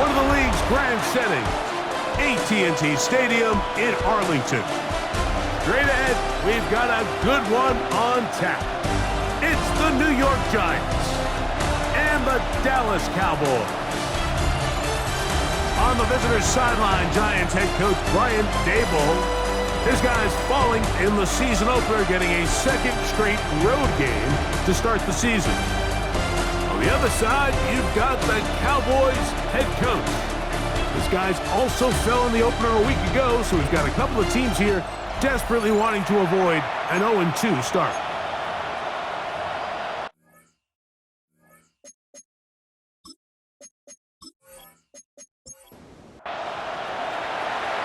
one of the league's grand settings, AT&T Stadium in Arlington. Straight ahead, we've got a good one on tap. It's the New York Giants and the Dallas Cowboys. On the visitor's sideline, Giants head coach Brian Daboll. His guys falling in the season opener, getting a second straight road game to start the season. On the other side, you've got the Cowboys head coach. His guys also fell in the opener a week ago, so we've got a couple of teams here desperately wanting to avoid an 0-2 start.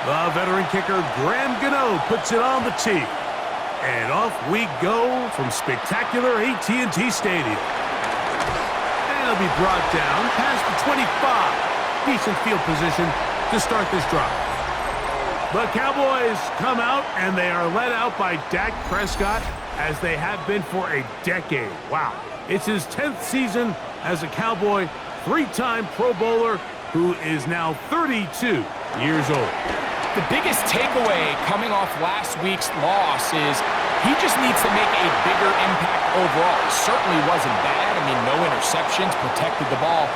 The veteran kicker, Graham Gano, puts it on the tee. And off we go from spectacular AT&T Stadium. And it'll be brought down past the 25. Decent field position to start this drive. The Cowboys come out, and they are led out by Dak Prescott, as they have been for a decade. Wow. It's his 10th season as a Cowboy, three-time Pro Bowler, who is now 32 years old. The biggest takeaway coming off last week's loss is he just needs to make a bigger impact overall. It certainly wasn't bad. I mean, no interceptions, protected the ball.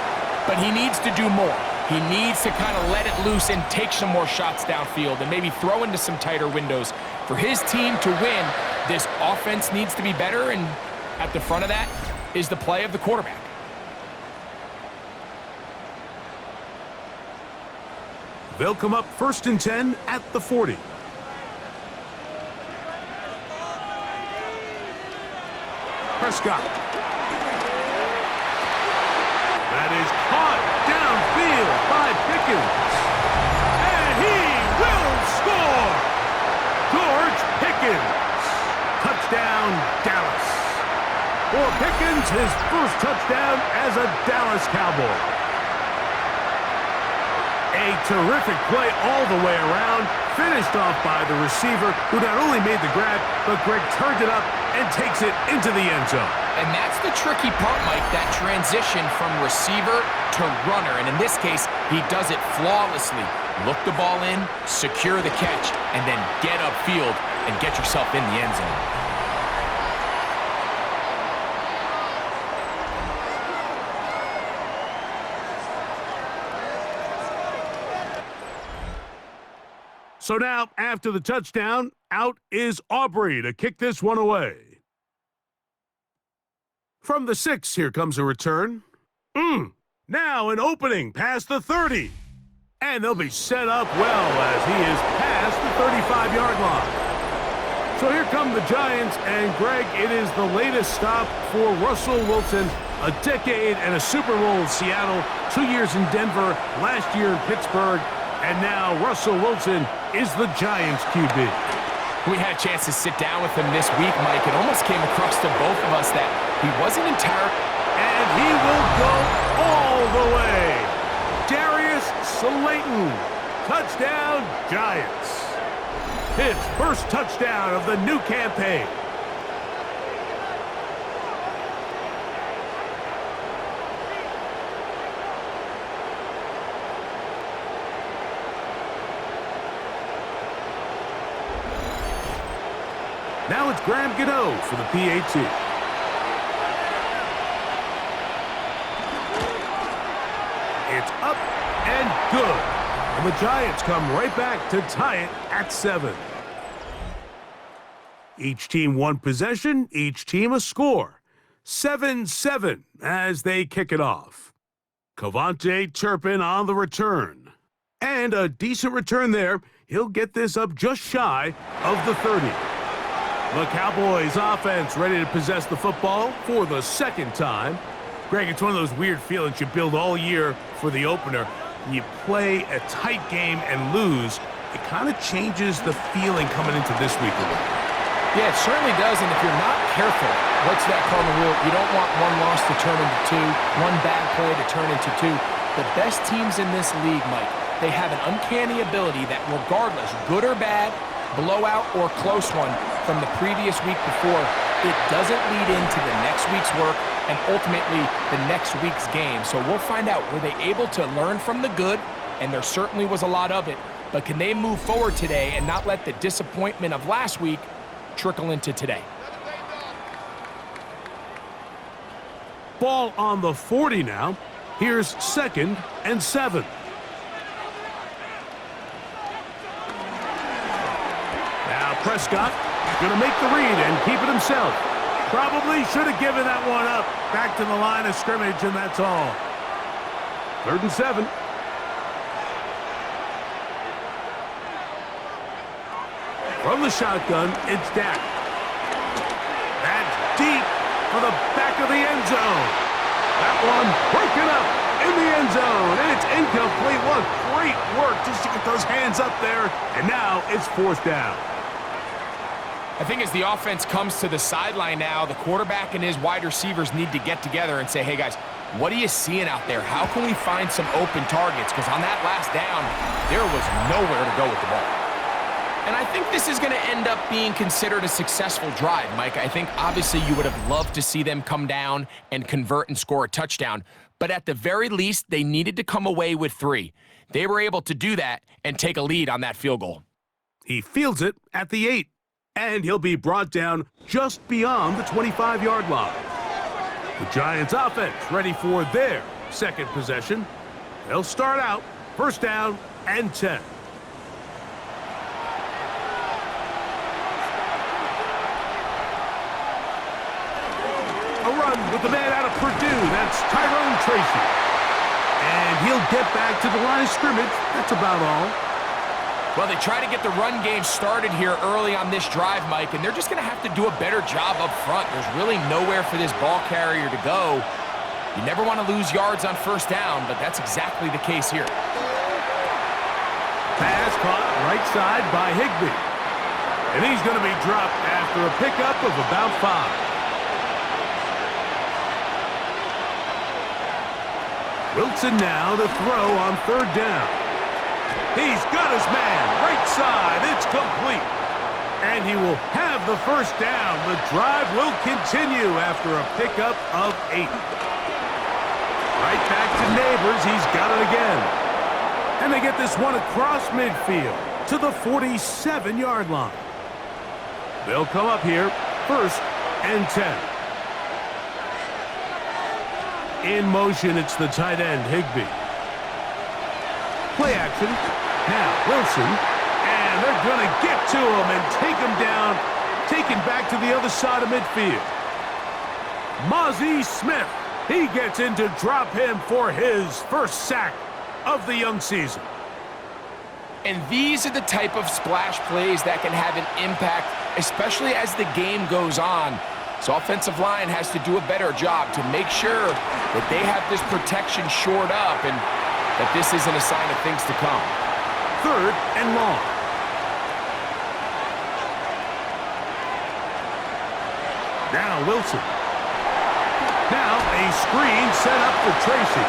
But he needs to do more. He needs to kind of let it loose and take some more shots downfield and maybe throw into some tighter windows. For his team to win, this offense needs to be better, and at the front of that is the play of the quarterback. They'll come up 1st and 10 at the 40. Prescott. That is caught downfield by Pickens. And he will score! George Pickens. Touchdown, Dallas. For Pickens, his first touchdown as a Dallas Cowboy. A terrific play all the way around, finished off by the receiver, who not only made the grab, but Greg turned it up and takes it into the end zone. And that's the tricky part, Mike, that transition from receiver to runner. And in this case, he does it flawlessly. Look the ball in, secure the catch, and then get upfield and get yourself in the end zone. So now, after the touchdown, out is Aubrey to kick this one away. From the 6, here comes a return. Now an opening past the 30. And they'll be set up well as he is past the 35-yard line. So here come the Giants, and Greg, it is the latest stop for Russell Wilson. A decade and a Super Bowl in Seattle, 2 years in Denver, last year in Pittsburgh. And now Russell Wilson is the Giants QB. We had a chance to sit down with him this week, Mike. It almost came across to both of us that he wasn't entirely... And he will go all the way. Darius Slayton. Touchdown, Giants. His first touchdown of the new campaign. Now it's Graham Gano for the PAT. It's up and good. And the Giants come right back to tie it at 7. Each team one possession, each team a score. 7-7 as they kick it off. Cavante Turpin on the return. And a decent return there. He'll get this up just shy of the 30. The Cowboys offense ready to possess the football for the second time. Greg, it's one of those weird feelings you build all year for the opener. When you play a tight game and lose, it kind of changes the feeling coming into this week a little. Yeah, it certainly does, and if you're not careful, what's that cardinal rule? You don't want one loss to turn into 2, one bad play to turn into 2. The best teams in this league, Mike, they have an uncanny ability that regardless, good or bad, blowout or close one from the previous week before, it doesn't lead into the next week's work and ultimately the next week's game. So we'll find out, were they able to learn from the good? And there certainly was a lot of it. But can they move forward today and not let the disappointment of last week trickle into today? Ball on the 40 now. Here's 2nd and 7. Now Prescott going to make the read and keep it himself. Probably should have given that one up. Back to the line of scrimmage, and that's all. 3rd and 7. From the shotgun, it's Dak. That's deep for the back of the end zone. That one broken up in the end zone, and it's incomplete. What great work just to get those hands up there, and now it's 4th down. I think as the offense comes to the sideline now, the quarterback and his wide receivers need to get together and say, hey, guys, what are you seeing out there? How can we find some open targets? Because on that last down, there was nowhere to go with the ball. And I think this is going to end up being considered a successful drive, Mike. I think obviously you would have loved to see them come down and convert and score a touchdown. But at the very least, they needed to come away with 3. They were able to do that and take a lead on that field goal. He fields it at the 8, and he'll be brought down just beyond the 25-yard line. The Giants offense ready for their 2nd possession. They'll start out 1st down and 10. A run with the man out of Purdue. That's Tyrone Tracy. And he'll get back to the line of scrimmage. That's about all. Well, they try to get the run game started here early on this drive, Mike, and they're just going to have to do a better job up front. There's really nowhere for this ball carrier to go. You never want to lose yards on 1st down, but that's exactly the case here. Pass caught right side by Higbee. And he's going to be dropped after a pickup of about 5. Wilson now to throw on 3rd down. He's got his man right side. It's complete. And he will have the 1st down. The drive will continue after a pickup of 8. Right back to Neighbors. He's got it again. And they get this one across midfield to the 47-yard line. They'll come up here 1st and 10. In motion, it's the tight end, Higbee. Play action. Now, Wilson. And they're going to get to him and take him down. Taken back to the other side of midfield. Mozzie Smith. He gets in to drop him for his 1st sack of the young season. And these are the type of splash plays that can have an impact, especially as the game goes on. So offensive line has to do a better job to make sure that they have this protection shored up and that this isn't a sign of things to come. 3rd and long. Now Wilson. Now a screen set up for Tracy.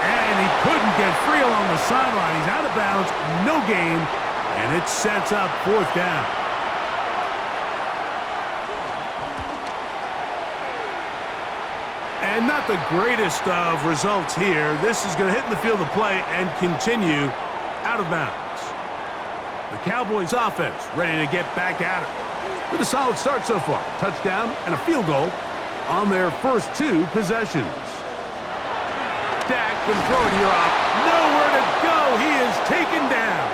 And he couldn't get free along the sideline. He's out of bounds, no gain, and it sets up 4th down. And not the greatest of results here. This is going to hit in the field of play and continue out of bounds. The Cowboys offense ready to get back at it. With a solid start so far. Touchdown and a field goal on their first 2 possessions. Dak can throw it here off. Nowhere to go. He is taken down.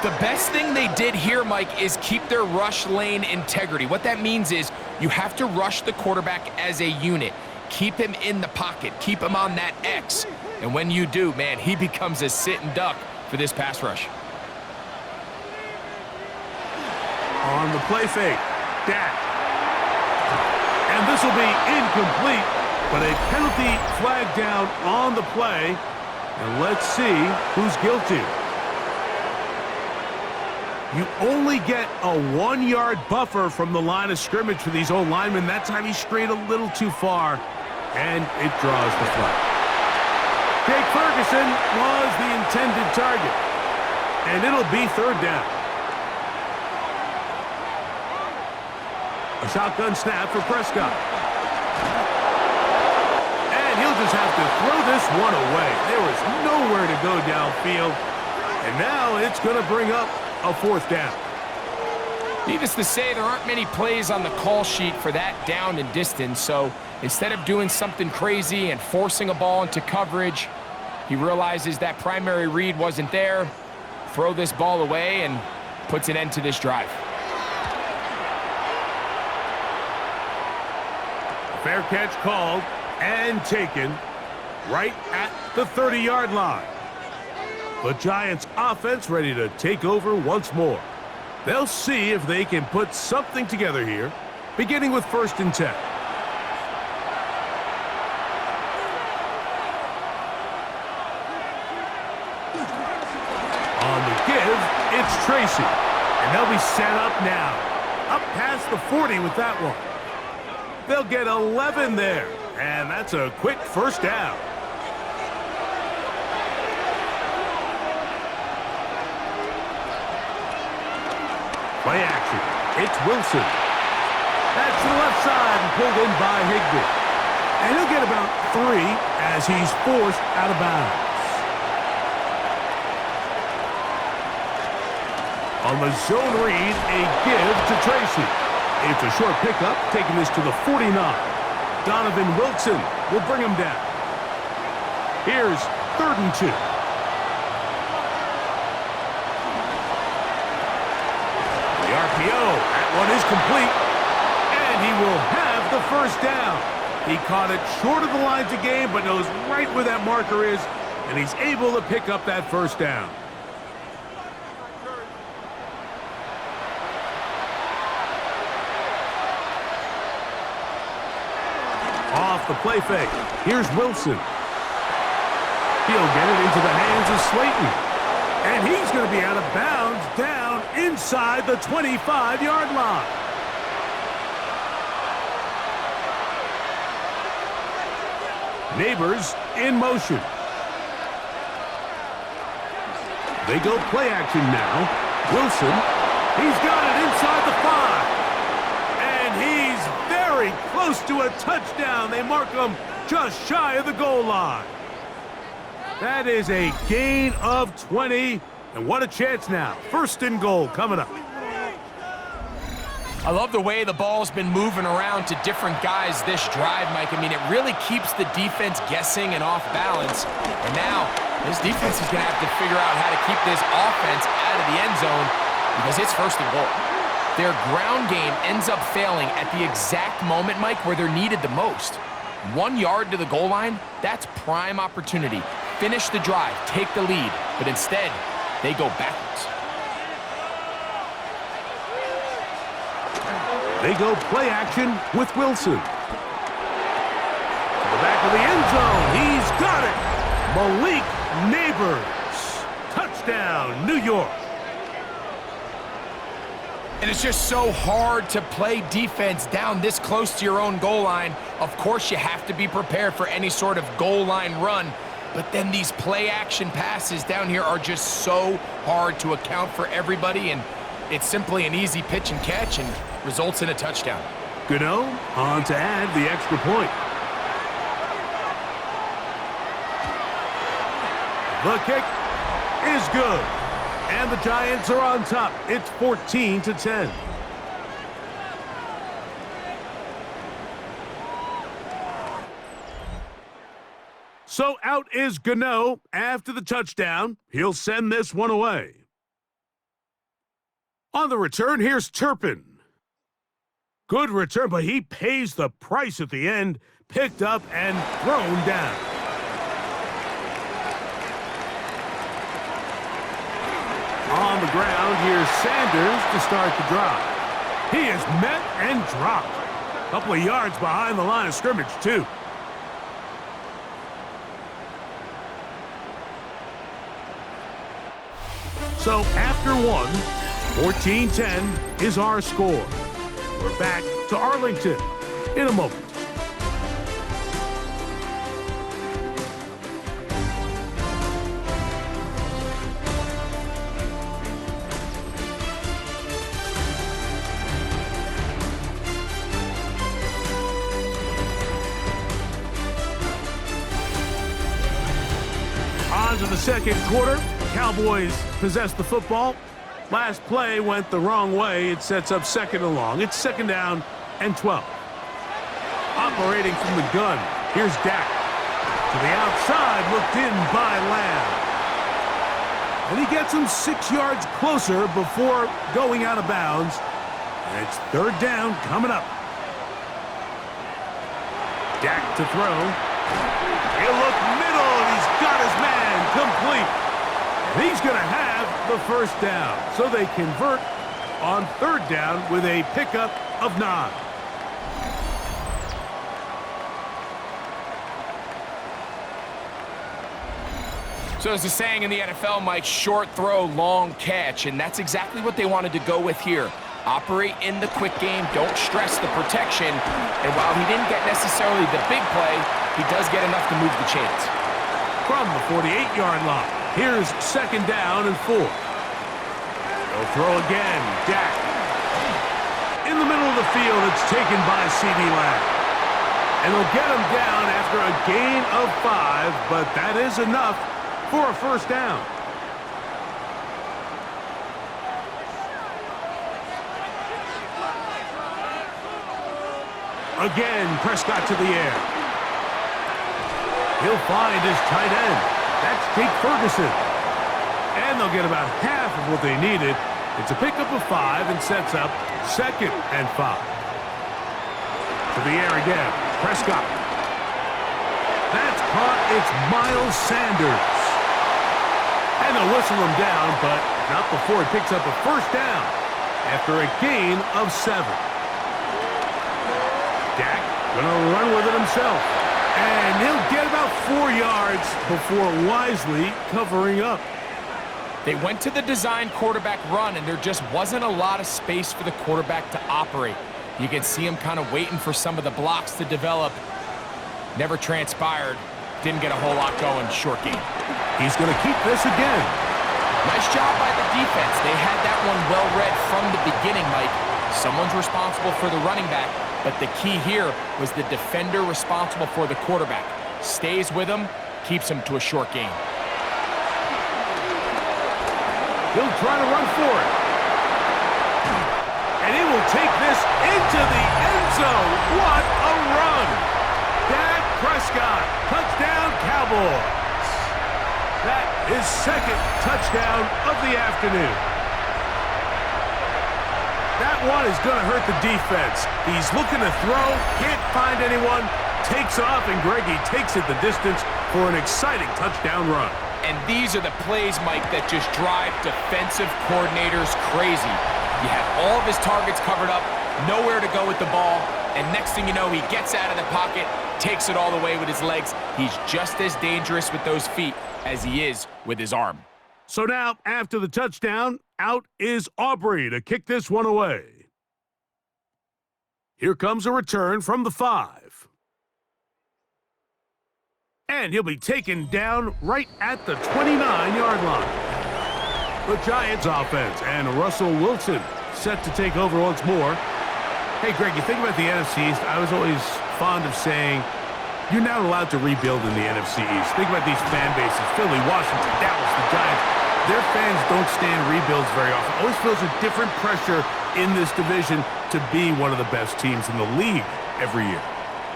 The best thing they did here, Mike, is keep their rush lane integrity. What that means is you have to rush the quarterback as a unit. Keep him in the pocket. Keep him on that X. And when you do, man, he becomes a sit and duck for this pass rush. On the play fake, Dak. And this will be incomplete, but a penalty flag down on the play. And let's see who's guilty. You only get a 1-yard buffer from the line of scrimmage for these old linemen. That time he strayed a little too far, and it draws the flag. Jake Ferguson was the intended target, and it'll be 3rd down. A shotgun snap for Prescott. they'll just have to throw this one away. There was nowhere to go downfield. And now it's going to bring up a fourth down. Needless to say, there aren't many plays on the call sheet for that down and distance, so instead of doing something crazy and forcing a ball into coverage, he realizes that primary read wasn't there, throw this ball away, and puts an end to this drive. Fair catch called and taken right at the 30-yard line. The Giants offense ready to take over once more. They'll see if they can put something together here, beginning with 1st and 10. On the give, it's Tracy. And they'll be set up now. Up past the 40 with that one. They'll get 11 there. And that's a quick first down. Play action. It's Wilson. That's to the left side and pulled in by Higbee. And he'll get about 3 as he's forced out of bounds. On the zone read, a give to Tracy. It's a short pickup, taking this to the 49. Donovan Wilson will bring him down. Here's 3rd and 2. That one is complete, and he will have the first down. He caught it short of the lines of game, but knows right where that marker is, and he's able to pick up that first down. Off the play fake, here's Wilson. He'll get it into the hands of Slayton, and he's going to be out of bounds down inside the 25-yard line. Neighbors in motion. They go play action now. Wilson, he's got it inside the 5. And he's very close to a touchdown. They mark him just shy of the goal line. That is a gain of 20. And what a chance now. 1st and goal coming up. I love the way the ball's been moving around to different guys this drive, Mike. I mean, it really keeps the defense guessing and off balance. And now, this defense is going to have to figure out how to keep this offense out of the end zone because it's 1st and goal. Their ground game ends up failing at the exact moment, Mike, where they're needed the most. 1 yard to the goal line, that's prime opportunity. Finish the drive, take the lead, but instead, they go backwards. They go play action with Wilson. To the back of the end zone, he's got it. Malik Neighbors. Touchdown, New York. And it's just so hard to play defense down this close to your own goal line. Of course, you have to be prepared for any sort of goal line run. But then these play-action passes down here are just so hard to account for everybody, and it's simply an easy pitch and catch and results in a touchdown. Gano on to add the extra point. The kick is good, and the Giants are on top. It's 14-10. So out is Gano after the touchdown. He'll send this one away. On the return, here's Turpin. Good return, but he pays the price at the end. Picked up and thrown down. On the ground, here's Sanders to start the drive. He is met and dropped. A couple of yards behind the line of scrimmage, too. So after one, 14-10 is our score. We're back to Arlington in a moment. On to the second quarter. Cowboys possess the football. Last play went the wrong way. It sets up second and long. It's second down and 12. Operating from the gun, here's Dak. To the outside, looked in by Lamb. And he gets him 6 yards closer before going out of bounds. And it's third down coming up. Dak to throw. He'll look middle, and he's got his man complete. And he's going to have the first down. So they convert on third down with a pickup of 9. So there's a saying in the NFL, Mike, short throw, long catch, and that's exactly what they wanted to go with here. Operate in the quick game, don't stress the protection, and while he didn't get necessarily the big play, he does get enough to move the chains. From the 48-yard line, here's second down and 4. They'll throw again, Dak. In the middle of the field, it's taken by C.D. Lamb. And they'll get him down after a gain of 5, but that is enough for a first down. Again, Prescott to the air. He'll find his tight end. That's Jake Ferguson. And they'll get about half of what they needed. It's a pickup of 5 and sets up second and 5. To the air again, Prescott. That's caught. It's Miles Sanders. And they'll whistle him down, but not before he picks up a first down after a gain of 7. Dak gonna run with it himself. And he'll get about 4 yards before wisely covering up. They went to the design quarterback run, and there just wasn't a lot of space for the quarterback to operate. You can see him kind of waiting for some of the blocks to develop. Never transpired. Didn't get a whole lot going. Short game. He's going to keep this again. Nice job by the defense. They had that one well read from the beginning, Mike. Someone's responsible for the running back, but the key here was the defender responsible for the quarterback. Stays with him, keeps him to a short game. He'll try to run for it. And he will take this into the end zone. What a run! Dak Prescott, touchdown Cowboys. That is second touchdown of the afternoon. That one is going to hurt the defense. He's looking to throw, can't find anyone, takes off, and Greggy takes it the distance for an exciting touchdown run. And these are the plays, Mike, that just drive defensive coordinators crazy. You have all of his targets covered up, nowhere to go with the ball, and next thing you know, he gets out of the pocket, takes it all the way with his legs. He's just as dangerous with those feet as he is with his arm. So now, after the touchdown, out is Aubrey to kick this one away. Here comes a return from the 5. And he'll be taken down right at the 29-yard line. The Giants offense and Russell Wilson set to take over once more. Hey, Greg, you think about the NFC East, I was always fond of saying, you're not allowed to rebuild in the NFC East. Think about these fan bases, Philly, Washington, Dallas, the Giants. Their fans don't stand rebuilds very often. Always feels a different pressure in this division to be one of the best teams in the league every year.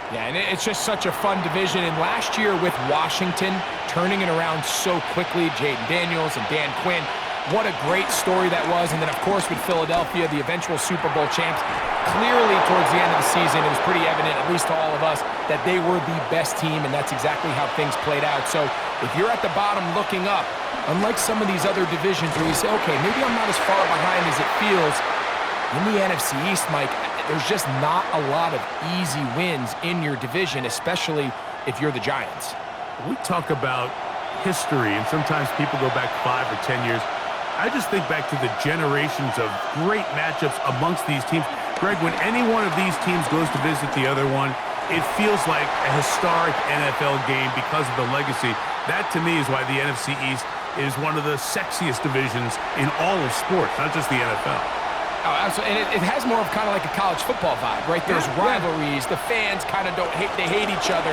Yeah, and it's just such a fun division. And last year with Washington turning it around so quickly, Jaden Daniels and Dan Quinn, what a great story that was. And then, of course, with Philadelphia, the eventual Super Bowl champs, clearly towards the end of the season, it was pretty evident, at least to all of us, that they were the best team, and that's exactly how things played out. So if you're at the bottom looking up, unlike some of these other divisions where you say, okay, maybe I'm not as far behind as it feels, in the NFC East, Mike, there's just not a lot of easy wins in your division, especially if you're the Giants. We talk about history, and sometimes people go back 5 or 10 years. I just think back to the generations of great matchups amongst these teams. Greg, when any one of these teams goes to visit the other one, it feels like a historic NFL game because of the legacy. That, to me, is why the NFC East is one of the sexiest divisions in all of sports, not just the NFL. Oh, absolutely. And it has more of kind of like a college football vibe, right? There's rivalries. The fans kind of don't hate. They hate each other.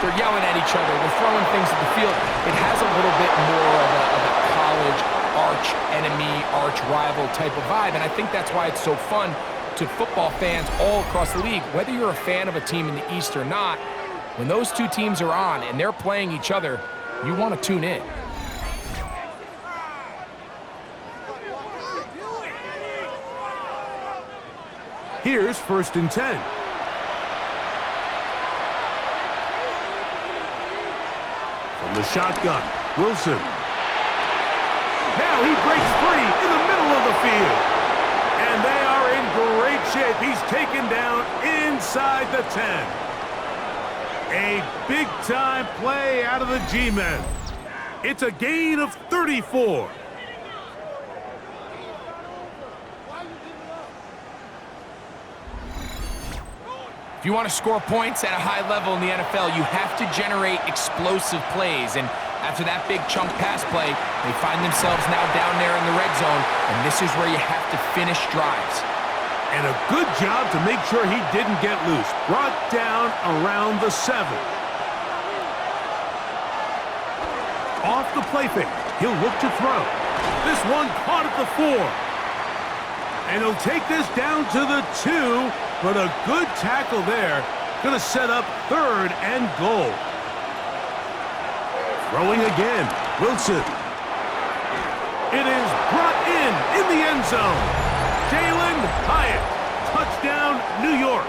They're yelling at each other. They're throwing things at the field. It has a little bit more of a college arch enemy, arch rival type of vibe. And I think that's why it's so fun to football fans all across the league. Whether you're a fan of a team in the East or not, when those two teams are on and they're playing each other, you want to tune in. Here's 1st and 10. From the shotgun, Wilson. Now he breaks free in the middle of the field. And they are in great shape. He's taken down inside the 10. A big-time play out of the G-men. It's a gain of 34. If you want to score points at a high level in the NFL, you have to generate explosive plays. And after that big chunk pass play, they find themselves now down there in the red zone, and this is where you have to finish drives. And a good job to make sure he didn't get loose. Brought down around the 7. Off the play fake. He'll look to throw. This one caught at the 4. And he'll take this down to the 2. But a good tackle there. Going to set up 3rd and goal. Throwing again. Wilson. It is brought in the end zone. Jalen Hyatt. Touchdown, New York.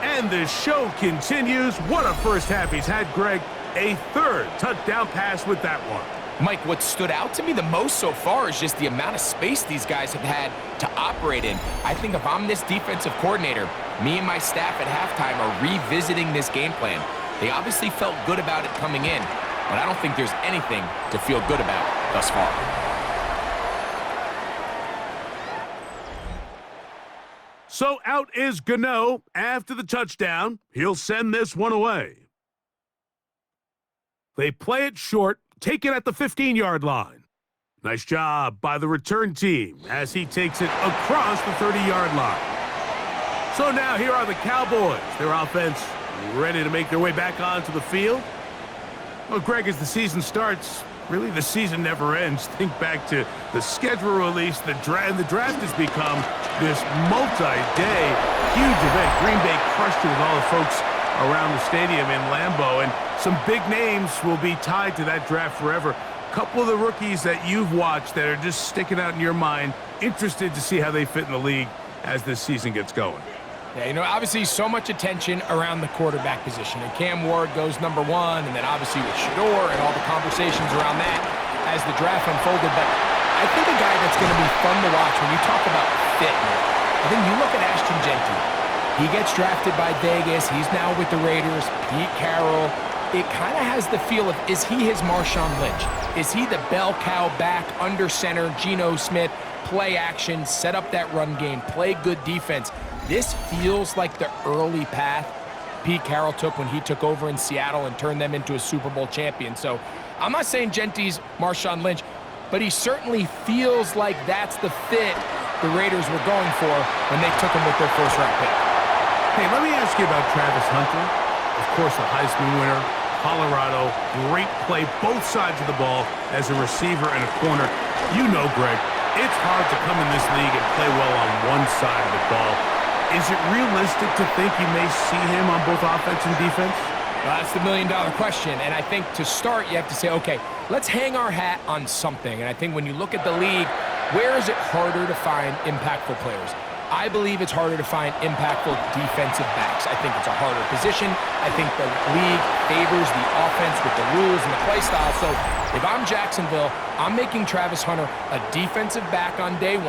And the show continues. What a first half he's had, Greg. A 3rd touchdown pass with that one. Mike, what stood out to me the most so far is just the amount of space these guys have had to operate in. I think if I'm this defensive coordinator, me and my staff at halftime are revisiting this game plan. They obviously felt good about it coming in, but I don't think there's anything to feel good about thus far. So out is Gano after the touchdown. He'll send this one away. They play it short, take it at the 15-yard line. Nice job by the return team as he takes it across the 30-yard line. So now here are the Cowboys. Their offense ready to make their way back onto the field. Well, Greg, as the season starts, really the season never ends. Think back to the schedule release. The draft has become this multi-day huge event. Green Bay crushed it with all the folks around the stadium in Lambeau, and some big names will be tied to that draft forever. A couple of the rookies that you've watched that are just sticking out in your mind, interested to see how they fit in the league as this season gets going. Yeah, you know, obviously so much attention around the quarterback position, and Cam Ward goes #1, and then obviously with Shador and all the conversations around that as the draft unfolded. But I think a guy that's going to be fun to watch when you talk about fit, I think you look at Ashton Genty. He gets drafted by Vegas. He's now with the Raiders. Pete Carroll. It kind of has the feel of, is he his Marshawn Lynch? Is he the bell cow back, under center, Geno Smith, play action, set up that run game, play good defense? This feels like the early path Pete Carroll took when he took over in Seattle and turned them into a Super Bowl champion. So I'm not saying Genty's Marshawn Lynch, but he certainly feels like that's the fit the Raiders were going for when they took him with their first-round pick. Hey, let me ask you about Travis Hunter. Of course, the Heisman winner, Colorado, great play, both sides of the ball as a receiver and a corner. You know, Greg, it's hard to come in this league and play well on one side of the ball. Is it realistic to think you may see him on both offense and defense? Well, that's the million-dollar question, and I think to start, you have to say, okay, let's hang our hat on something. And I think when you look at the league, where is it harder to find impactful players? I believe it's harder to find impactful defensive backs. I think it's a harder position. I think the league favors the offense with the rules and the play style. So if I'm Jacksonville, I'm making Travis Hunter a defensive back on day 1,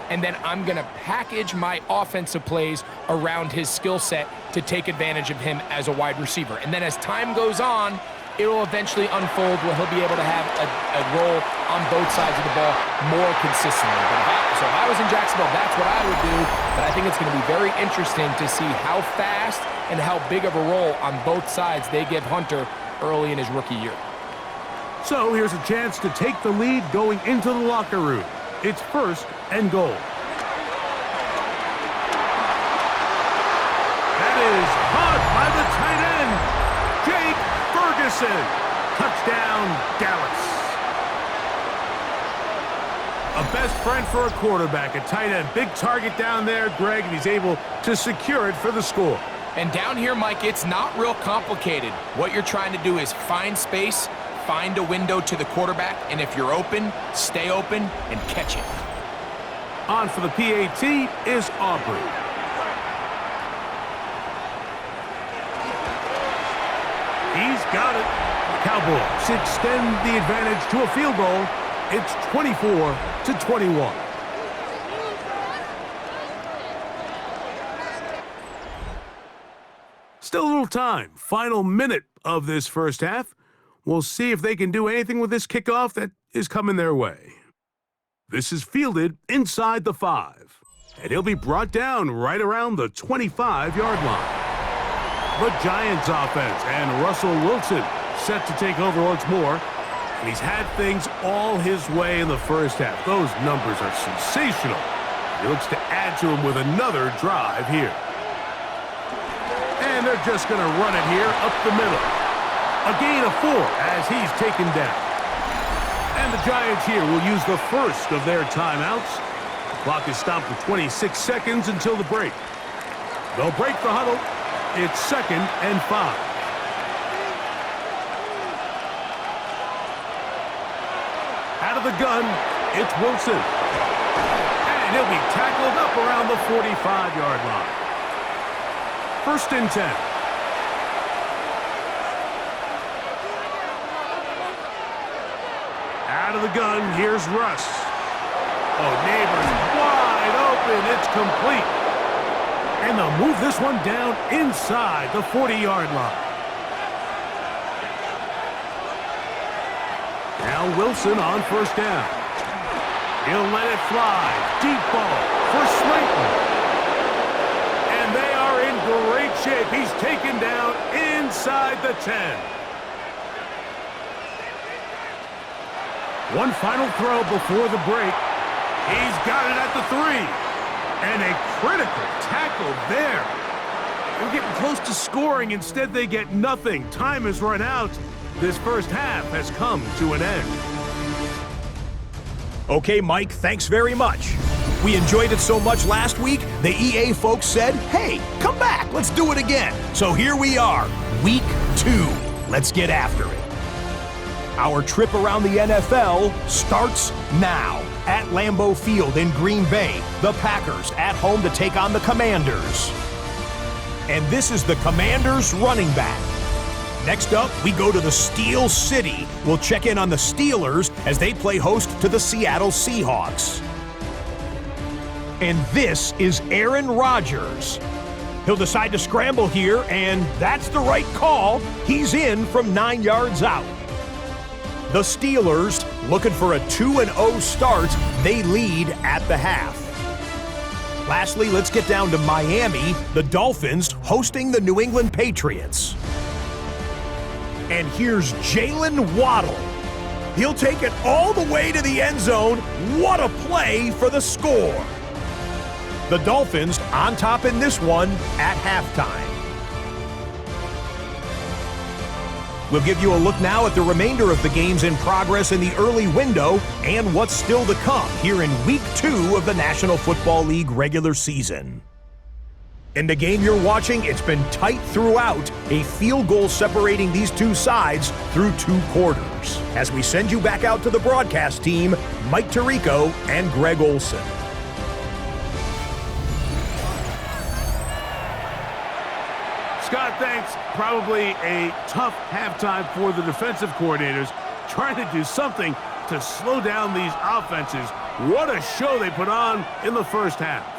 and then I'm going to package my offensive plays around his skill set to take advantage of him as a wide receiver. And then as time goes on, it will eventually unfold where he'll be able to have a role on both sides of the ball more consistently. But if I was in Jacksonville, that's what I would do. But I think it's going to be very interesting to see how fast and how big of a role on both sides they give Hunter early in his rookie year. So here's a chance to take the lead going into the locker room. It's 1st and goal. That is caught by the tight end, Jake Ferguson. Touchdown, Dallas. A best friend for a quarterback, a tight end. Big target down there, Greg, and he's able to secure it for the score. And down here, Mike, it's not real complicated. What you're trying to do is find space, find a window to the quarterback, and if you're open, stay open and catch it. On for the PAT is Aubrey. He's got it. The Cowboys extend the advantage to a field goal. It's 24-21. Still a little time. Final minute of this first half. We'll see if they can do anything with this kickoff that is coming their way. This is fielded inside the 5, and he'll be brought down right around the 25-yard line. The Giants offense and Russell Wilson set to take over once more, and he's had things all his way in the first half. Those numbers are sensational. He looks to add to them with another drive here. And they're just going to run it here up the middle. A gain of 4 as he's taken down. And the Giants here will use the first of their timeouts. The clock is stopped for 26 seconds until the break. They'll break the huddle. It's 2nd and 5. Out of the gun, it's Wilson. And he'll be tackled up around the 45-yard line. 1st and 10. Out of the gun, here's Russ. Oh, Neighbors wide open. It's complete. And they'll move this one down inside the 40-yard line. Now Wilson on 1st down. He'll let it fly. Deep ball for Slayton. And they are in great shape. He's taken down inside the 10. One final throw before the break. He's got it at the 3. And a critical tackle there. They're getting close to scoring. Instead, they get nothing. Time has run out. This first half has come to an end. Okay, Mike, thanks very much. We enjoyed it so much last week, the EA folks said, hey, come back, let's do it again. So here we are, week 2. Let's get after it. Our trip around the NFL starts now. At Lambeau Field in Green Bay, the Packers at home to take on the Commanders. And this is the Commanders running back. Next up, we go to the Steel City. We'll check in on the Steelers as they play host to the Seattle Seahawks. And this is Aaron Rodgers. He'll decide to scramble here, and that's the right call. He's in from 9 yards out. The Steelers, looking for a 2-0 start, they lead at the half. Lastly, let's get down to Miami, the Dolphins hosting the New England Patriots. And here's Jalen Waddle. He'll take it all the way to the end zone. What a play for the score. The Dolphins on top in this one at halftime. We'll give you a look now at the remainder of the games in progress in the early window and what's still to come here in Week 2 of the National Football League regular season. In the game you're watching, it's been tight throughout, a field goal separating these two sides through 2 quarters. As we send you back out to the broadcast team, Mike Tirico and Greg Olson. Scott, thanks. Probably a tough halftime for the defensive coordinators, trying to do something to slow down these offenses. What a show they put on in the first half.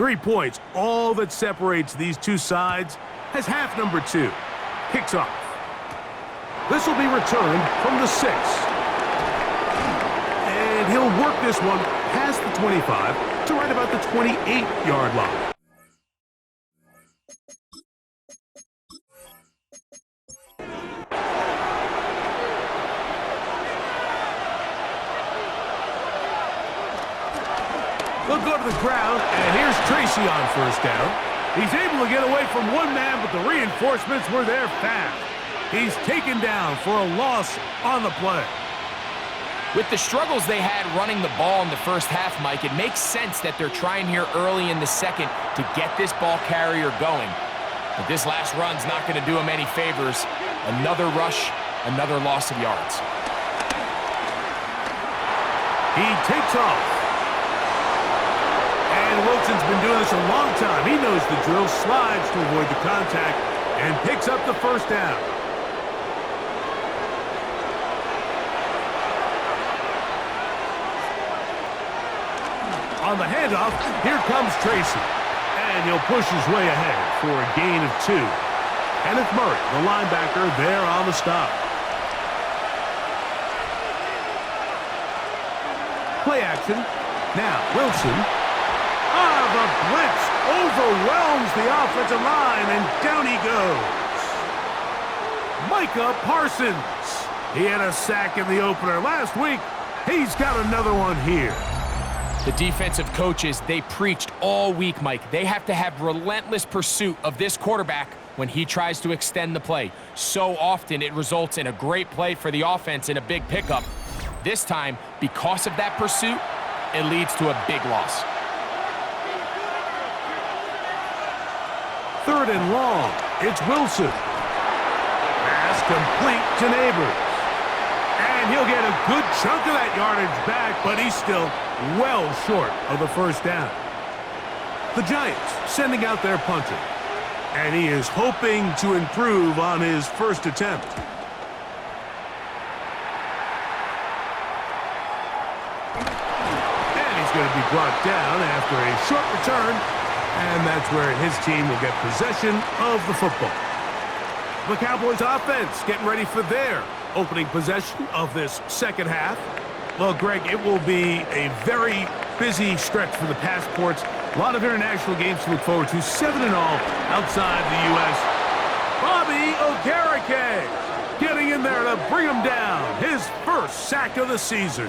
3 points, all that separates these two sides, as half number 2 kicks off. This will be returned from the 6. And he'll work this one past the 25 to right about the 28-yard line. They'll go to the ground, and here's Tracy on first down. He's able to get away from one man, but the reinforcements were there fast. He's taken down for a loss on the play. With the struggles they had running the ball in the first half, Mike, it makes sense that they're trying here early in the second to get this ball carrier going. But this last run's not going to do him any favors. Another rush, another loss of yards. He takes off. And Wilson's been doing this a long time. He knows the drill, slides to avoid the contact, and picks up the first down. On the handoff, here comes Tracy. And he'll push his way ahead for a gain of 2. Kenneth Murray, the linebacker, there on the stop. Play action. Now, Wilson. The blitz overwhelms the offensive line, and down he goes. Micah Parsons. He had a sack in the opener last week. He's got another one here. The defensive coaches, they preached all week, Mike. They have to have relentless pursuit of this quarterback when he tries to extend the play. So often it results in a great play for the offense and a big pickup. This time, because of that pursuit, it leads to a big loss. 3rd and long. It's Wilson. Pass complete to Neighbors. And he'll get a good chunk of that yardage back, but he's still well short of the first down. The Giants sending out their punter. And he is hoping to improve on his first attempt. And he's going to be brought down after a short return. And that's where his team will get possession of the football. The Cowboys offense getting ready for their opening possession of this second half. Well, Greg, it will be a very busy stretch for the Passports. A lot of international games to look forward to. 7-0 outside the U.S. Bobby Okereke getting in there to bring him down. His first sack of the season.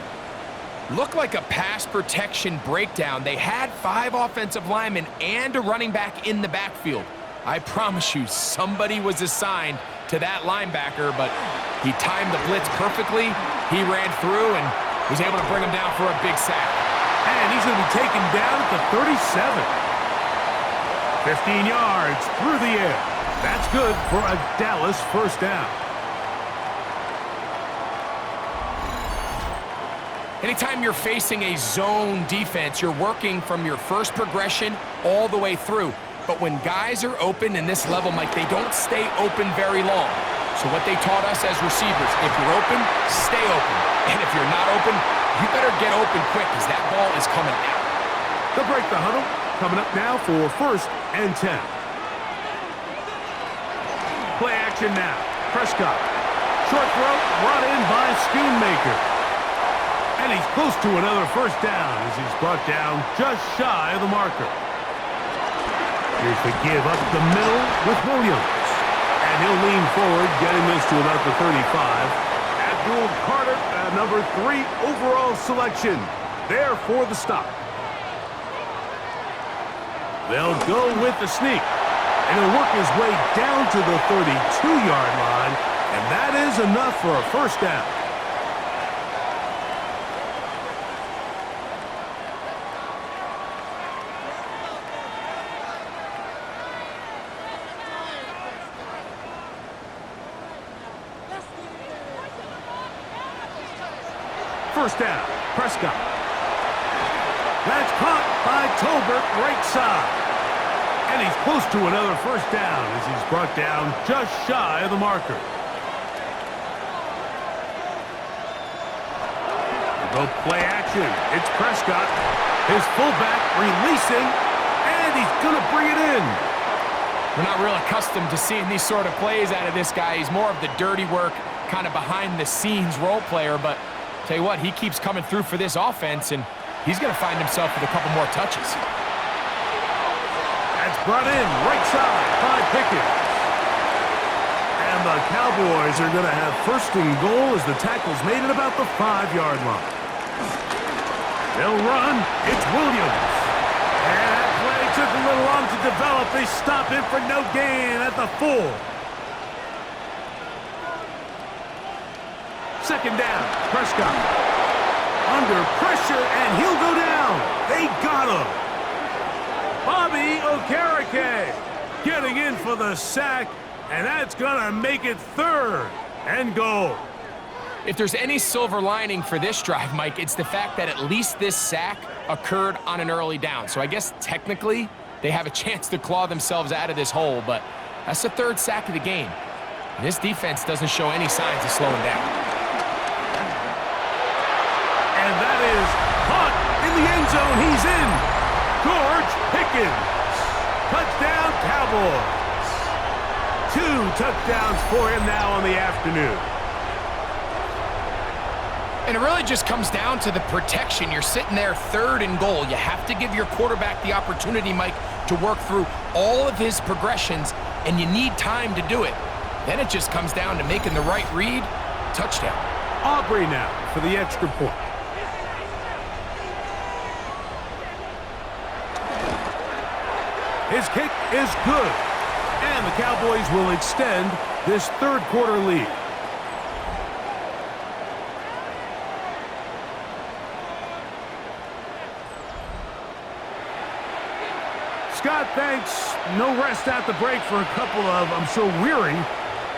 Looked like a pass protection breakdown. They had 5 offensive linemen and a running back in the backfield. I promise you, somebody was assigned to that linebacker, but he timed the blitz perfectly. He ran through and was able to bring him down for a big sack. And he's going to be taken down at the 37. 15 yards through the air. That's good for a Dallas first down. Anytime you're facing a zone defense, you're working from your first progression all the way through. But when guys are open in this level, Mike, they don't stay open very long. So what they taught us as receivers, if you're open, stay open. And if you're not open, you better get open quick because that ball is coming out. They'll break the huddle. Coming up now for 1st and 10. Play action now. Prescott. Short throw brought in by Schoonmaker. And he's close to another first down as he's brought down just shy of the marker. Here's the give up the middle with Williams. And he'll lean forward, getting this to about the 35. Abdul Carter, number 3 overall selection, there for the stop. They'll go with the sneak. And he'll work his way down to the 32-yard line. And that is enough for a first down. First down, Prescott. That's caught by Tolbert, right side. And he's close to another first down as he's brought down just shy of the marker. Go play action. It's Prescott. His fullback releasing, and and he's going to bring it in. We're not real accustomed to seeing these sort of plays out of this guy. He's more of the dirty work, kind of behind-the-scenes role player, but tell you what, he keeps coming through for this offense, and he's going to find himself with a couple more touches. That's brought in right side by Pickens. And the Cowboys are going to have first and goal as the tackle's made at about the 5-yard line. They'll run. It's Williams. And that play took a little long to develop. They stop it for no gain at the 4. Second down, Prescott. Under pressure, and he'll go down. They got him. Bobby Okereke getting in for the sack, and that's going to make it 3rd and goal. If there's any silver lining for this drive, Mike, it's the fact that at least this sack occurred on an early down. So I guess technically they have a chance to claw themselves out of this hole, but that's the 3rd sack of the game. And this defense doesn't show any signs of slowing down. And that is caught in the end zone. He's in. George Pickens. Touchdown, Cowboys. 2 touchdowns for him now on the afternoon. And it really just comes down to the protection. You're sitting there 3rd and goal. You have to give your quarterback the opportunity, Mike, to work through all of his progressions, and you need time to do it. Then it just comes down to making the right read. Touchdown. Aubrey now for the extra point. His kick is good, and the Cowboys will extend this 3rd quarter lead. Scott, thanks. No rest at the break for a couple of, I'm sure, weary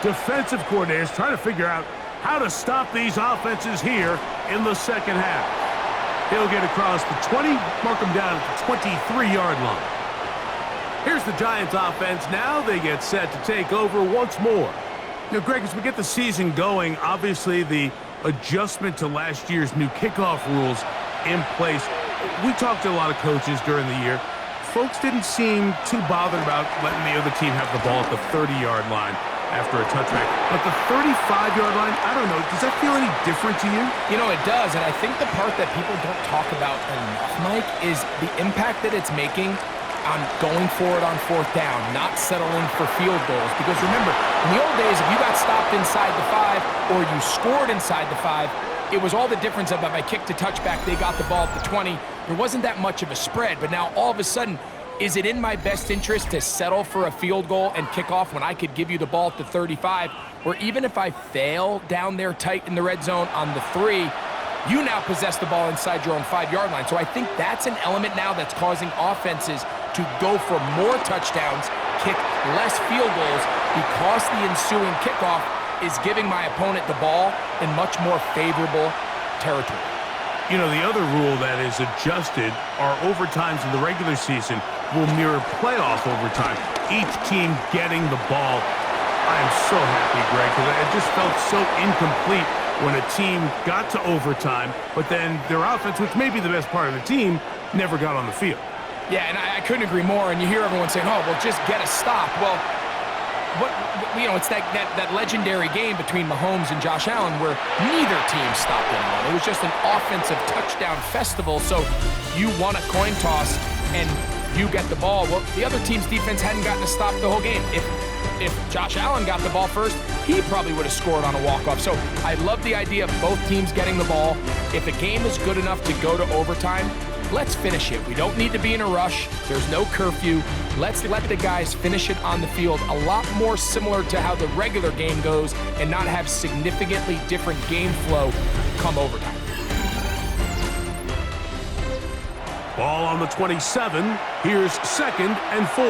defensive coordinators trying to figure out how to stop these offenses here in the second half. He'll get across the 20, mark him down at the 23-yard line. Here's the Giants offense now. They get set to take over once more. You know, Greg, as we get the season going, obviously the adjustment to last year's new kickoff rules in place. We talked to a lot of coaches during the year. Folks didn't seem too bothered about letting the other team have the ball at the 30-yard line after a touchback. But the 35-yard line, I don't know, does that feel any different to you? You know, it does, and I think the part that people don't talk about enough, Mike, is the impact that it's making on going for it on 4th down, not settling for field goals. Because remember, in the old days, if you got stopped inside the 5 or you scored inside the 5, it was all the difference of if I kicked a touchback, they got the ball at the 20. There wasn't that much of a spread, but now all of a sudden, is it in my best interest to settle for a field goal and kick off when I could give you the ball at the 35? Or even if I fail down there tight in the red zone on the 3, you now possess the ball inside your own 5-yard line. So I think that's an element now that's causing offenses to go for more touchdowns, kick less field goals, because the ensuing kickoff is giving my opponent the ball in much more favorable territory. You know, the other rule that is adjusted are overtimes in the regular season will mirror playoff overtime, each team getting the ball. I am so happy, Greg, because it just felt so incomplete when a team got to overtime, but then their offense, which may be the best part of the team, never got on the field. Yeah, and I couldn't agree more, and you hear everyone saying, oh, well, just get a stop. Well, you know, it's that legendary game between Mahomes and Josh Allen where neither team stopped anyone. It was just an offensive touchdown festival, so you won a coin toss and you get the ball. Well, the other team's defense hadn't gotten a stop the whole game. If Josh Allen got the ball first, he probably would have scored on a walk-off. So I love the idea of both teams getting the ball. If a game is good enough to go to overtime, let's finish it. We don't need to be in a rush. There's no curfew. Let's let the guys finish it on the field. A lot more similar to how the regular game goes and not have significantly different game flow come overtime. Ball on the 27. Here's 2nd and 4.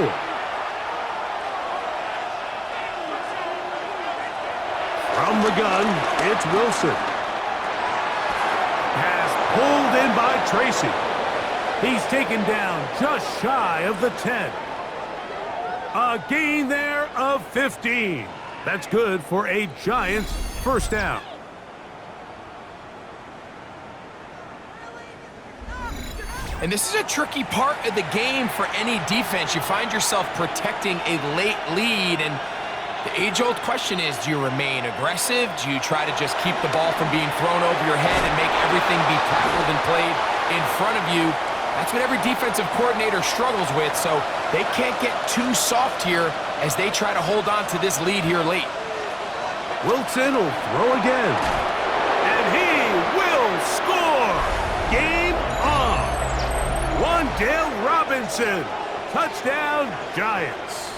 From the gun, it's Wilson. Pass pulled in by Tracy. He's taken down just shy of the 10. A gain there of 15. That's good for a Giants first down. And this is a tricky part of the game for any defense. You find yourself protecting a late lead, and the age-old question is, do you remain aggressive? Do you try to just keep the ball from being thrown over your head and make everything be tackled and played in front of you? That's what every defensive coordinator struggles with, so they can't get too soft here as they try to hold on to this lead here late. Wilson will throw again. And he will score! Game on! Wandale Robinson, touchdown Giants.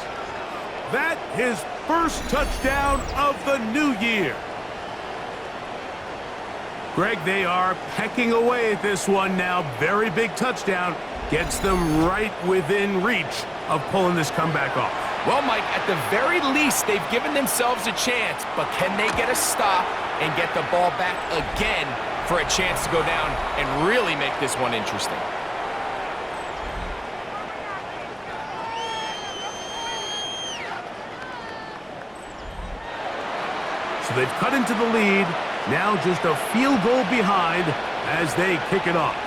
That his first touchdown of the new year. Greg, they are pecking away at this one now. Very big touchdown. Gets them right within reach of pulling this comeback off. Well, Mike, at the very least, they've given themselves a chance, but can they get a stop and get the ball back again for a chance to go down and really make this one interesting? So they've cut into the lead. Now just a field goal behind as they kick it off.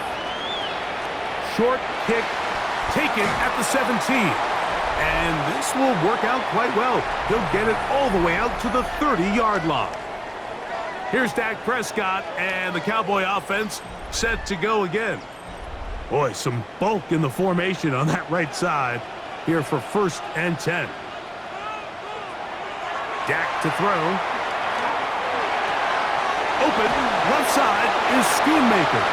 Short kick taken at the 17. And this will work out quite well. He'll get it all the way out to the 30-yard line. Here's Dak Prescott and the Cowboy offense set to go again. Boy, some bulk in the formation on that right side here for 1st and 10. Dak to throw. Open, left side is Schoonmaker.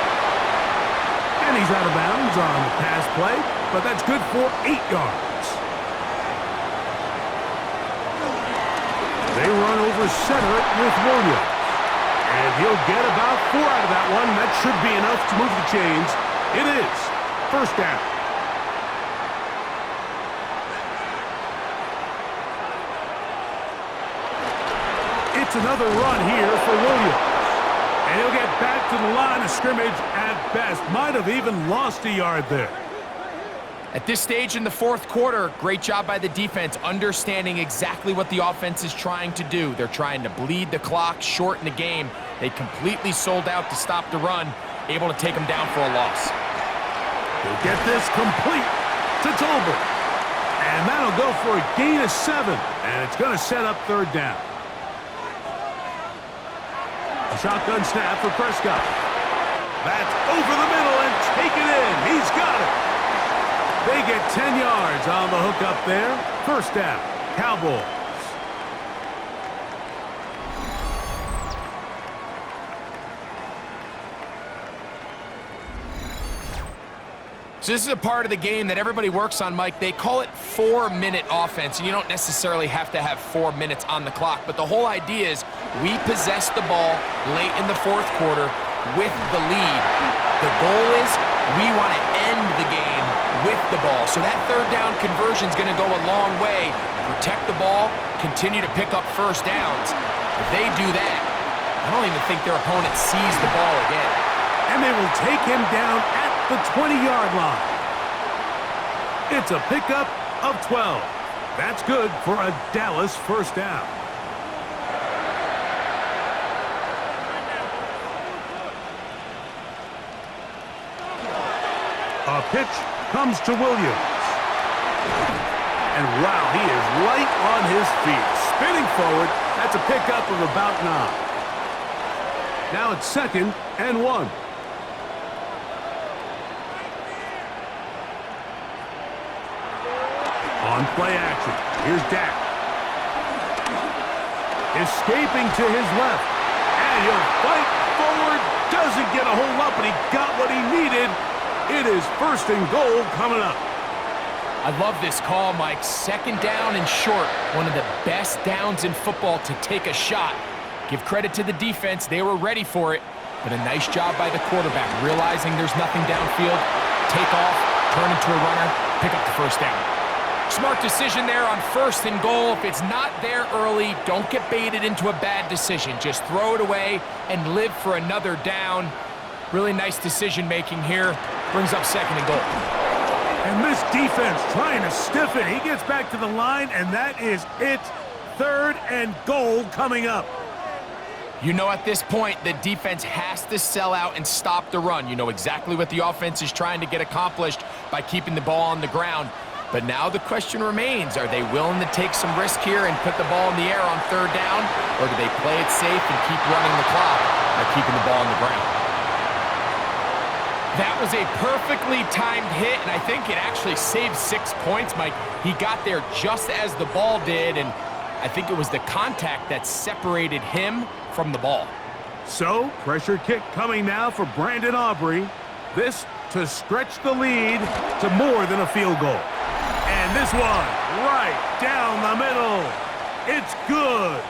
And he's out of bounds on the pass play, but that's good for 8 yards. They run over center with Williams. And he'll get about 4 out of that one. That should be enough to move the chains. It is 1st down. It's another run here for Williams. And he'll get back to the line of scrimmage at best. Might have even lost a yard there. At this stage in the 4th quarter, great job by the defense understanding exactly what the offense is trying to do. They're trying to bleed the clock, shorten the game. They completely sold out to stop the run, able to take them down for a loss. He'll get this complete to Tolbert. And that'll go for a gain of 7. And it's going to set up 3rd down. A shotgun snap for Prescott. That's over the middle and taken in. He's got it. They get 10 yards on the hook up there. 1st down, Cowboys. So this is a part of the game that everybody works on, Mike. They call it 4-minute offense, and you don't necessarily have to have 4 minutes on the clock, but the whole idea is we possess the ball late in the 4th quarter with the lead. The goal is we want to end the game with the ball. So that 3rd down conversion is going to go a long way. Protect the ball, continue to pick up 1st downs. If they do that, I don't even think their opponent sees the ball again. And they will take him down at the 20-yard line. It's a pickup of 12. That's good for a Dallas 1st down. A pitch comes to Williams. And wow, he is light on his feet. Spinning forward, that's a pickup of about 9. Now it's 2nd and 1. On play action, here's Dak. Escaping to his left. And he'll fight forward. Doesn't get a whole lot, but he got what he needed. It is 1st and goal coming up. I love this call, Mike. 2nd down and short. One of the best downs in football to take a shot. Give credit to the defense. They were ready for it. But a nice job by the quarterback, realizing there's nothing downfield. Take off, turn into a runner, pick up the 1st down. Smart decision there on 1st and goal. If it's not there early, don't get baited into a bad decision. Just throw it away and live for another down. Really nice decision-making here. Brings up 2nd and goal. And this defense trying to stiff it. He gets back to the line, and that is it. 3rd and goal coming up. You know at this point, the defense has to sell out and stop the run. You know exactly what the offense is trying to get accomplished by keeping the ball on the ground. But now the question remains, are they willing to take some risk here and put the ball in the air on third down? Or do they play it safe and keep running the clock by keeping the ball on the ground? That was a perfectly timed hit, and I think it actually saved 6 points, Mike. He got there just as the ball did, and I think it was the contact that separated him from the ball. So, pressure kick coming now for Brandon Aubrey. This to stretch the lead to more than a field goal. And this one, right down the middle. It's good.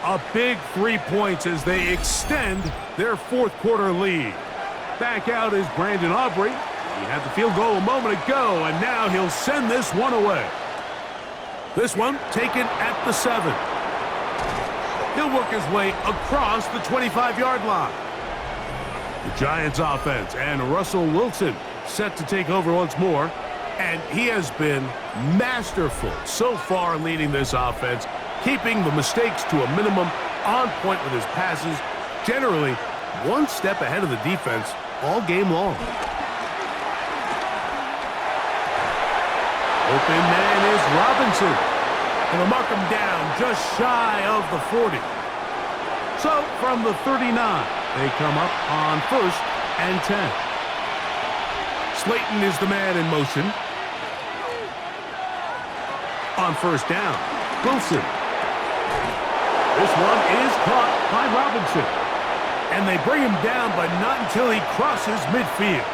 A big 3 points as they extend their fourth quarter lead. Back out is Brandon Aubrey. He had the field goal a moment ago, and now he'll send this one away. This one taken at the 7. He'll work his way across the 25-yard line. The Giants offense and Russell Wilson set to take over once more. And he has been masterful so far leading this offense, keeping the mistakes to a minimum, on point with his passes, generally one step ahead of the defense all game long. Open man is Robinson. And they'll mark him down just shy of the 40. So from the 39, they come up on 1st and 10. Slayton is the man in motion. On 1st down, Wilson. This one is caught by Robinson. And they bring him down, but not until he crosses midfield.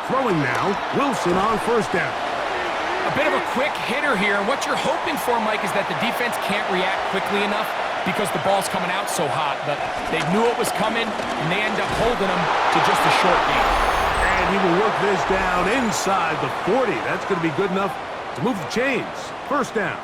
Throwing now, Wilson on 1st down. A bit of a quick hitter here. What you're hoping for, Mike, is that the defense can't react quickly enough because the ball's coming out so hot. But they knew it was coming, and they end up holding them to just a short game. And he will work this down inside the 40. That's going to be good enough to move the chains. 1st down.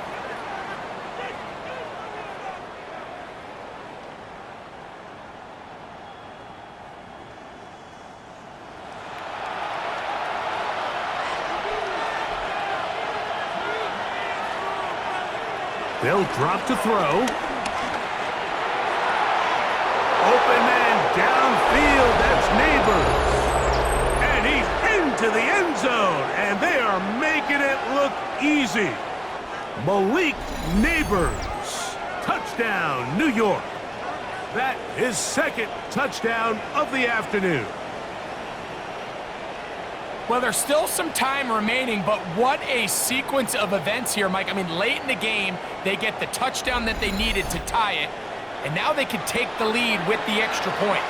They'll drop to throw. Open man downfield. That's Neighbors. And he's into the end zone. And they are making it look easy. Malik Neighbors. Touchdown, New York. That is 2nd touchdown of the afternoon. Well, there's still some time remaining, but what a sequence of events here, Mike. I mean, late in the game, they get the touchdown that they needed to tie it, and now they can take the lead with the extra point.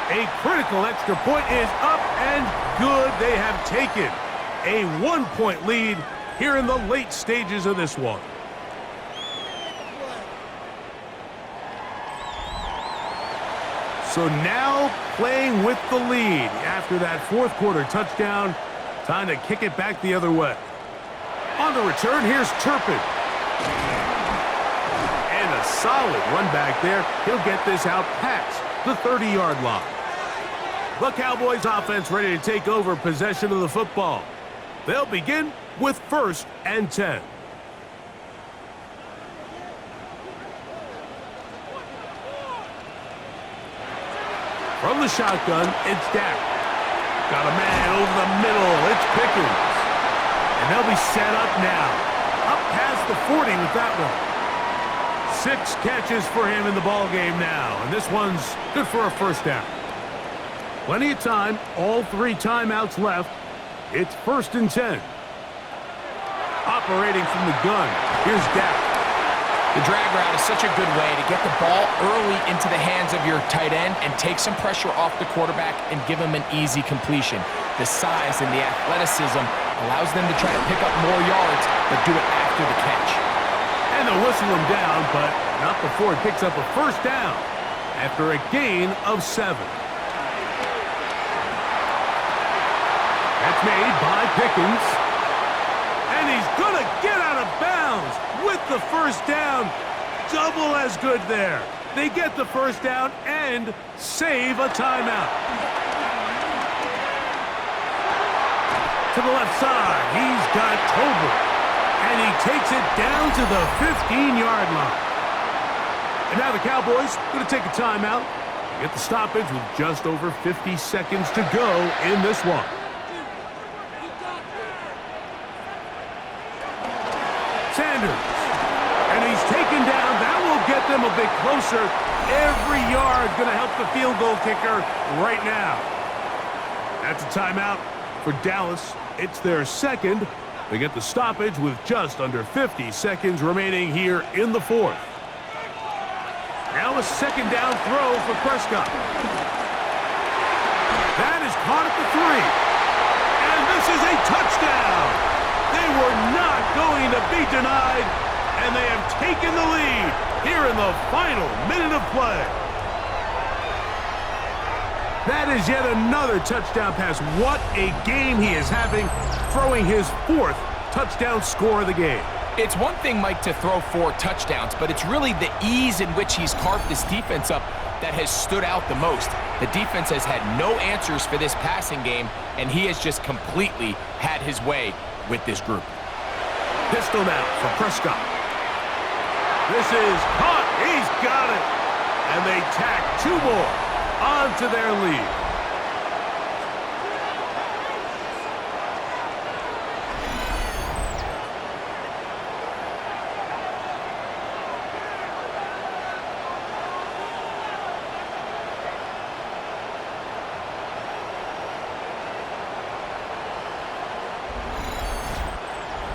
A critical extra point is up and good. They have taken a 1-point lead here in the late stages of this one. So now playing with the lead after that 4th quarter touchdown. Time to kick it back the other way. On the return, here's Turpin. And a solid run back there. He'll get this out past the 30-yard line. The Cowboys offense ready to take over possession of the football. They'll begin with 1st and 10. From the shotgun, it's Dak. Got a man over the middle. It's Pickens. And they'll be set up now. Up past the 40 with that one. 6 catches for him in the ball game now. And this one's good for a 1st down. Plenty of time. All 3 timeouts left. It's 1st and 10. Operating from the gun. Here's Dak. The drag route is such a good way to get the ball early into the hands of your tight end and take some pressure off the quarterback and give him an easy completion. The size and the athleticism allows them to try to pick up more yards, but do it after the catch. And they'll whistle him down, but not before he picks up a 1st down after a gain of 7. That's made by Pickens. And he's going to get out of bounds with the 1st down. Double as good there. They get the 1st down and save a timeout. to the left side. He's got Tolbert. And he takes it down to the 15-yard line. And now the Cowboys going to take a timeout. Get the stoppage with just over 50 seconds to go in this one. Sanders. And he's taken down. That will get them a bit closer. Every yard going to help the field goal kicker right now. That's a timeout for Dallas. It's their second. They get the stoppage with just under 50 seconds remaining here in the fourth. Now a second down throw for Prescott. That is caught at the 3. And this is a touchdown. They were not going to be denied, and they have taken the lead here in the final minute of play. That is yet another touchdown pass. What a game he is having, throwing his 4th touchdown score of the game. It's one thing, Mike, to throw 4 touchdowns, but it's really the ease in which he's carved this defense up that has stood out the most. The defense has had no answers for this passing game, and he has just completely had his way with this group. Pistol now for Prescott. This is caught. He's got it. And they tack 2 more onto their lead.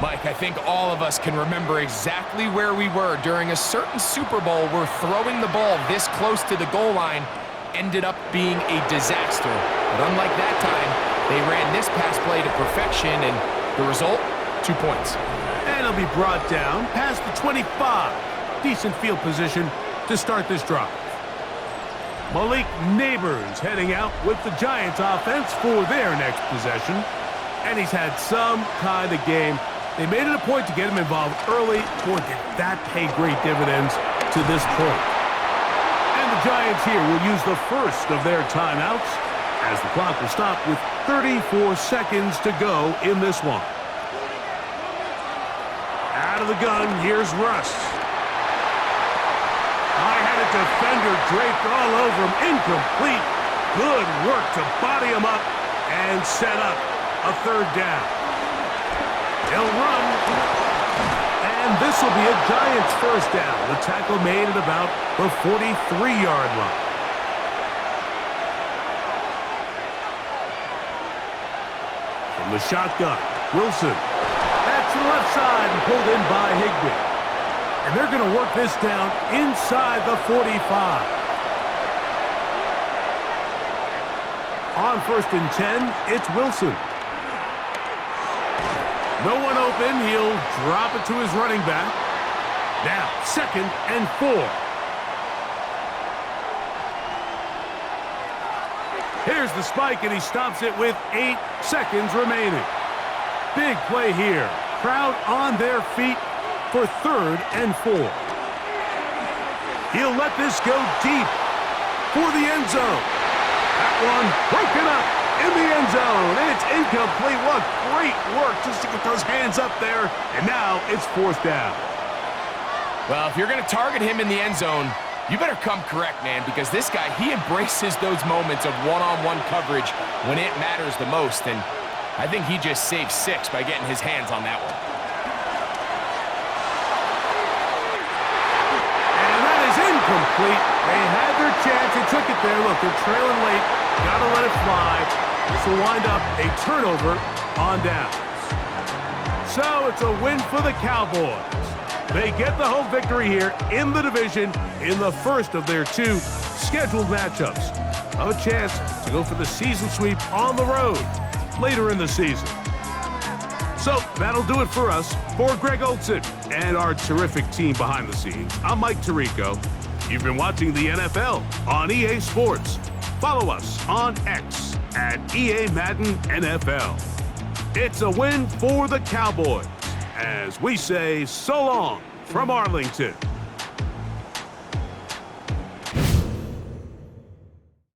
Mike, I think all of us can remember exactly where we were during a certain Super Bowl where throwing the ball this close to the goal line ended up being a disaster. But unlike that time, they ran this pass play to perfection, and the result, 2 points. And he'll be brought down past the 25. Decent field position to start this drive. Malik Neighbors heading out with the Giants offense for their next possession. And he's had some kind of game. They made it a point to get him involved early. Boy, did that pay great dividends to this point. And the Giants here will use the first of their timeouts as the clock will stop with 34 seconds to go in this one. Out of the gun, here's Russ. I had a defender draped all over him. Incomplete. Good work to body him up and set up a 3rd down. They'll run. And this will be a Giants 1st down. The tackle made at about the 43-yard line. From the shotgun, Wilson. That's to the left side and pulled in by Higbee. And they're going to work this down inside the 45. On 1st and 10, it's Wilson. No one open. He'll drop it to his running back. Now, 2nd and 4. Here's the spike, and he stops it with 8 seconds remaining. Big play here. Crowd on their feet for 3rd and 4. He'll let this go deep for the end zone. That one broken up in the end zone. It's incomplete. What great work just to get those hands up there. And now it's 4th down. Well, if you're going to target him in the end zone, you better come correct, man, because this guy, he embraces those moments of one-on-one coverage when it matters the most. And I think he just saved 6 by getting his hands on that one. Incomplete. They had their chance. They took it there. Look, they're trailing late. Got to let it fly. This will wind up a turnover on downs. So it's a win for the Cowboys. They get the home victory here in the division in the first of their 2 scheduled matchups. Have a chance to go for the season sweep on the road later in the season. So that'll do it for us. For Greg Olson and our terrific team behind the scenes, I'm Mike Tirico. You've been watching the NFL on EA Sports. Follow us on X at EA Madden NFL. It's a win for the Cowboys as we say so long from Arlington.